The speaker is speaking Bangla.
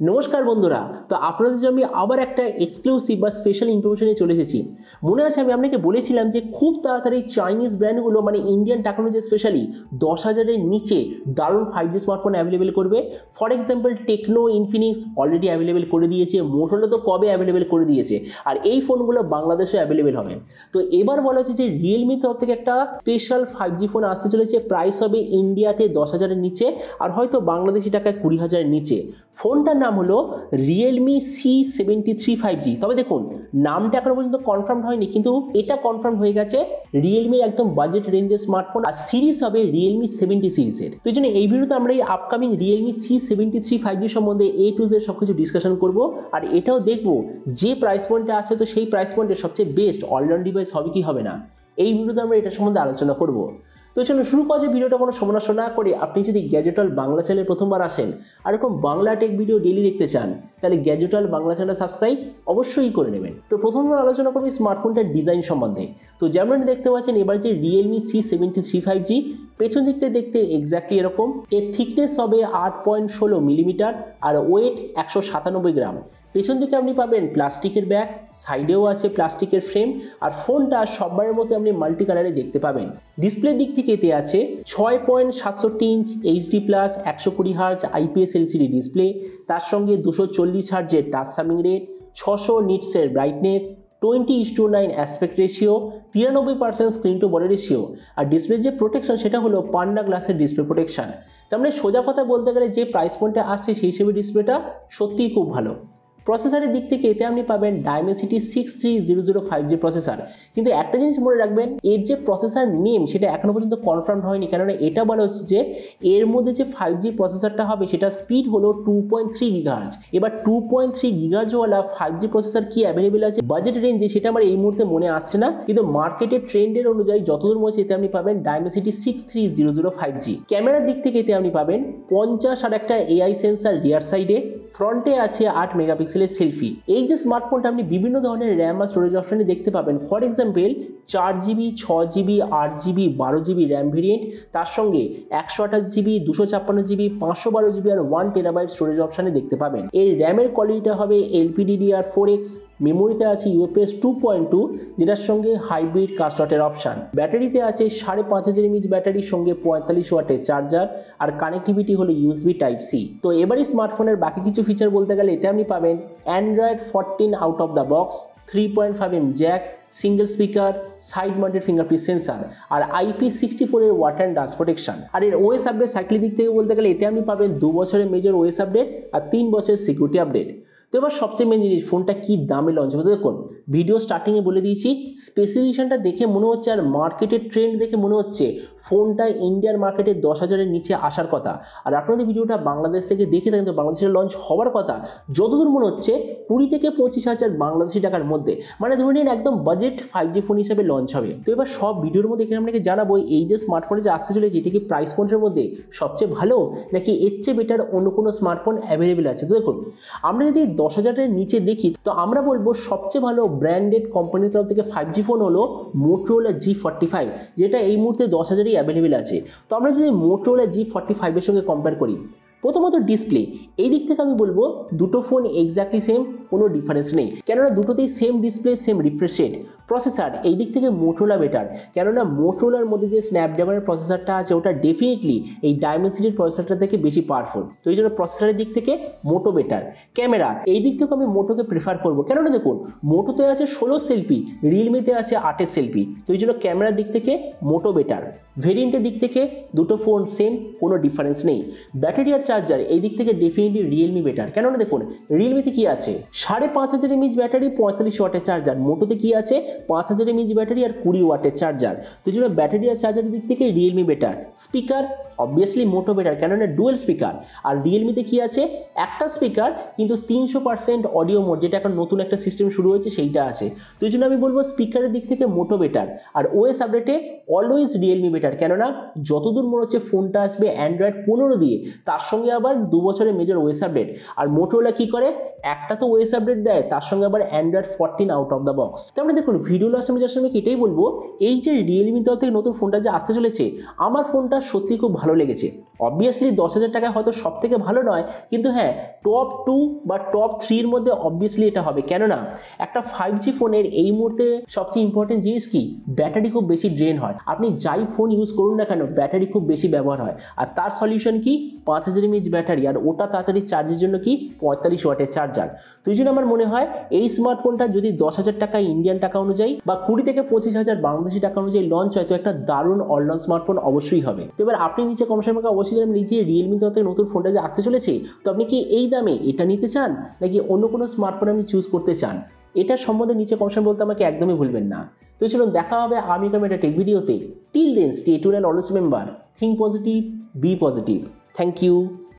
নমস্কার বন্ধুরা, তো আপনাদের জন্য আমি আবার একটা এক্সক্লুসিভ বা স্পেশাল ইনফরমেশনে চলে এসেছি। মনে আছে আমি আপনাকে বলেছিলাম যে খুব তাড়াতাড়ি চাইনিজ ব্র্যান্ডগুলো মানে ইন্ডিয়ান টেকনোলজি স্পেশালি 10,000-এর নিচে দারুণ 5G স্মার্টফোন অ্যাভেলেবেল করবে। For example Tecno, Infinix already available করে দিয়েছে, মোটোরোলা তো কবে অ্যাভেলেবেল করে দিয়েছে, আর এই ফোনগুলো বাংলাদেশে অ্যাভেলেবেল হবে। তো এবার বলা হচ্ছে যে রিয়েলমি তরফ থেকে একটা স্পেশাল 5G ফোন আসতে চলেছে, প্রাইস হবে ইন্ডিয়াতে 10,000-এর নিচে আর হয়তো বাংলাদেশি টাকায় 20,000-এর নিচে। ফোনটার নাম হলো রিয়েলমি C73 5G। তবে দেখুন, নামটা এখনো পর্যন্ত কনফার্ম হয়নি, কিন্তু এটা কনফার্ম হয়ে গেছে রিয়েলমির একদম বাজেট রেঞ্জের স্মার্টফোন, আর সিরিজ হবে রিয়েলমি 70 সিরিজের। তো এই জন্য এই ভিডিওতে আমরা এই আপকামিং রিয়েলমি C73 5G সম্বন্ধে A to Z সবকিছু ডিসকাশন করব, আর এটাও দেখব যে প্রাইস পয়েন্টে আছে তো সেই প্রাইস পয়েন্টে সবচেয়ে বেস্ট অলরাউন্ড ডিভাইস হবে কি হবে না। এই ভিডিওতে আমরা এটা সম্বন্ধে আলোচনা করব। তো চলুন শুরু করা যে ভিডিওটা কোনো সমালোচনা না করে, আপনি যদি গ্যাজেটল বাংলা চ্যানেলে প্রথমবার আসেন আর এরকম বাংলা টেক ভিডিও ডেলি দেখতে চান, তাহলে গ্যাজেটল বাংলা চ্যানেল সাবস্ক্রাইব অবশ্যই করে নেবেন। তো প্রথমবার আলোচনা করবি স্মার্টফোনটার ডিজাইন সম্বন্ধে। তো যেমন দেখতে পাচ্ছেন এবার যে রিয়েলমি C73 5G, পেছন দিকতে দেখতে এক্স্যাক্টলি এরকম। এর থিকনেস হবে 8.16 মিলিমিটার আর ওয়েট 197 গ্রাম। পেছন দিকে আপনি পাবেন প্লাস্টিকের ব্যাগ, সাইডেও আছে প্লাস্টিকের ফ্রেম, আর ফোনটা সববারের মতো আপনি মাল্টি কালারে দেখতে পাবেন। ডিসপ্লের দিক থেকে এতে আছে 6.67 inch HD+ 120 hertz IPS LCD display, তার সঙ্গে 240 হার্জের টাচ সামিং রেট, 600 নিটসের brightness, 20:9 aspect ratio, 93% screen to body ratio, আর ডিসপ্লের যে প্রোটেকশন সেটা হলো পান্ডা গ্লাসের ডিসপ্লে প্রোটেকশন। তার মানে সোজা কথা বলতে গেলে যে প্রাইস পয়েন্টে আসছে সেই হিসেবে ডিসপ্লেটা সত্যিই খুব ভালো। প্রসেসরের দিক থেকে এতে আপনি পাবেন Dimensity 6300 5G প্রসেসর, কিন্তু একটা জিনিস মনে রাখবেন, এর যে প্রসেসর নেম সেটা এখনো পর্যন্ত কনফার্ম হয়নি, কেননা এটা বলা হচ্ছে যে এর মধ্যে যে 5G প্রসেসরটা হবে সেটা স্পিড হলো 2.3 GHz। এবার 2.3 GHz ওয়ালা 5G প্রসেসর কি অ্যাভেলেবেল আছে বাজেট রেঞ্জে সেটা আমার এই মুহূর্তে মনে আসছে না, কিন্তু মার্কেটের ট্রেন্ডের অনুযায়ী যতদূর মনে হচ্ছে এতে আপনি পাবেন Dimensity 6300 5G। ক্যামেরার দিক থেকে এতে আপনি পাবেন 50 আর একটা AI সেন্সার রিয়ার সাইডে, ফ্রন্টে আছে 8 মেগাপিক্সেলের সেলফি। এই যে স্মার্টফোনটা আপনি বিভিন্ন ধরনের র্যাম আর স্টোরেজ অপশনে দেখতে পাবেন। For example 4GB, 6GB, 8GB, 12GB RAM variant, তার সঙ্গে 128GB, 256GB, 512GB আর 1TB স্টোরেজ অপশনে দেখতে পাবেন। এই র্যামের কোয়ালিটিটা হবে LPDDR4X, মেমোরিতে আছে UFS 2.2 যেটার সঙ্গে হাইব্রিড কাস্টটের অপশান। ব্যাটারিতে আছে 5500 mAh ব্যাটারির সঙ্গে 45 ওয়াটের চার্জার, আর কানেক্টিভিটি হলো USB Type-C। তো এবারই স্মার্টফোনের বাকি কিছু ফিচার বলতে গেলে এতে আপনি পাবেন Android 14 out of the box, 3.5mm jack, single speaker, side mounted fingerprint sensor, আর IP64 এর ওয়াটার অ্যান্ড ডাস্ট প্রোটেকশন। আর এর OS আপডেট সাইকেলের দিক থেকে বলতে গেলে এতে আপনি পাবেন 2 বছরের মেজর OS আপডেট আর 3 বছরের সিকিউরিটি আপডেট। তো এবার সবচেয়ে মেন জিনিস, ফোনটা কি দামে লঞ্চ হবে। দেখুন, ভিডিও স্টার্টিংয়ে বলে দিয়েছি, স্পেসিফিকেশনটা দেখে মনে হচ্ছে আর মার্কেটের ট্রেন্ড দেখে মনে হচ্ছে ফোনটা ইন্ডিয়ার মার্কেটে 10,000-এর নিচে আসার কথা। আর আপনাদের ভিডিওটা বাংলাদেশ থেকে দেখে থাকেন তো বাংলাদেশে লঞ্চ হওয়ার কথা যতদূর মনে হচ্ছে 20 থেকে 25,000 বাংলাদেশি টাকার মধ্যে, মানে ধরে নিন একদম বাজেট 5G ফোন হিসেবে লঞ্চ হবে। তো এবার সব ভিডিওর মধ্যে এখানে আপনাকে জানাবো এই যে স্মার্টফোনে যে আসতে চলেছে এটা কি প্রাইস পয়েন্টের মধ্যে সবচেয়ে ভালো নাকি এর চেয়ে বেটার অন্য কোনো স্মার্টফোন অ্যাভেলেবেল আছে। তো দেখুন, আমরা যদি 10,000-এর নিচে দেখি তো আমরা বলবো সবচেয়ে ভালো ব্র্যান্ডেড কোম্পানির তরফ থেকে 5G ফোন হলো মোটোরোলা G45, যেটা এই মুহূর্তে 10,000-এই অ্যাভেলেবেল আছে। তো আমরা যদি মোটোরোলা G45 এর সঙ্গে কম্পেয়ার করি, প্রথমত ডিসপ্লে, এই দিক থেকে আমি বলবো দুটো ফোন এক্স্যাক্টলি সেম, কোনো ডিফারেন্স নেই, কেননা দুটোতেই same display, same refresh rate. Processor, এই দিক থেকে মোটোরোলা বেটার, কেননা মোটোরোলার মধ্যে যে স্ন্যাপড্রাগনের প্রসেসরটা আছে ওটা ডেফিনেটলি এই ডাইমেনসিটির প্রসেসরটা থেকে বেশি পাওয়ারফুল, তো এই জন্য প্রসেসরের দিক থেকে মোটো বেটার। ক্যামেরা, এই দিক থেকে আমি মোটোকে প্রেফার করবো, কেননা দেখুন মোটোতে আছে 16 সেলফি, রিয়েলমিতে আছে 8 সেলফি, তো এই জন্য ক্যামেরার দিক থেকে মোটো বেটার। ভেরিয়েন্টের দিক থেকে দুটো ফোন সেম, কোনো ডিফারেন্স নেই। ব্যাটারি আর চার্জার, এই দিক থেকে ডেফিনেটলি রিয়েলমি বেটার, কেননা দেখুন রিয়েলমিতে কি আছে 5500 mAh ব্যাটারি, 45 ওয়াটের চার্জার, মোটোতে কি আছে 5000 mAh ব্যাটারি আর 20 ওয়াটের চার্জার, তো এই জন্য ব্যাটারি আর চার্জারের দিক থেকে রিয়েলমি বেটার। স্পিকার, অবভিয়াসলি মোটো বেটার, কেননা ডুয়েল স্পিকার, আর রিয়েলমিতে কি আছে একটা স্পিকার কিন্তু 300% অডিও মোড, যেটা এখন নতুন একটা সিস্টেম শুরু হয়েছে সেইটা আছে, তো এই জন্য আমি বলবো স্পিকারের দিক থেকে মোটো বেটার। আর OS আপডেটে অলওয়েজ রিয়েলমি বেটার, কেননা যতদূর মনে হচ্ছে ফোনটা আসবে Android 15 দিয়ে, তার সঙ্গে আবার 2 বছরের মেজর OS আপডেট। আর মোটোরোলা কি করে, একটা তো OS আপডেট দেয়, তার সঙ্গে আবার Android 14 out of the box. তো আমরা দেখুন ভিডিও লাস্ট আমি এটাই বলবো, এই যে রিয়েলমি তরফ থেকে নতুন ফোনটা যে আসতে চলেছে, আমার ফোনটা সত্যি খুব ভালো লেগেছে। অবভিয়াসলি 10,000 টাকায় হয়তো সব থেকে ভালো নয়, কিন্তু হ্যাঁ টপ 2 বা টপ 3-র মধ্যে অবভিয়াসলি এটা হবে। কেননা একটা 5G ফোনের এই মুহূর্তে সবচেয়ে ইম্পর্টেন্ট জিনিস কি, ব্যাটারি খুব বেশি ড্রেন হয়। আপনি যাই ফোন ইউজ করুন না কেন ব্যাটারি খুব বেশি ব্যবহার হয়, আর তার সলিউশন কি 5000 mAh ব্যাটারি, আর ওটা তাড়াতাড়ি চার্জের জন্য কি 45 ওয়াটের চার্জার। তো এই জন্য আমার মনে হয় এই স্মার্টফোনটা যদি 10,000 টাকা ইন্ডিয়ান টাকা অনুযায়ী বা 20 থেকে 25,000 বাংলাদেশি টাকা অনুযায়ী লঞ্চ হয়, তো একটা দারুণ অলরাউন্ড স্মার্টফোন অবশ্যই হবে। তো এবার আপনি নিচে কমেন্ট আমাকে অবশ্যই জানাবেন নিজে রিয়েলমি তরফ থেকে নতুন ফোনটা যে আসতে চলেছে, তো আপনি কি এই দামে এটা নিতে চান নাকি অন্য কোনো স্মার্টফোন আপনি চুজ করতে চান, এটার সম্বন্ধে নিচে কমেন্ট বলতে আমাকে একদমই ভুলবেন না। তো চলুন দেখা হবে আগামীকাল একটা টেক ভিডিওতে। Till then stay tuned and always remember, think positive, be positive. Thank you.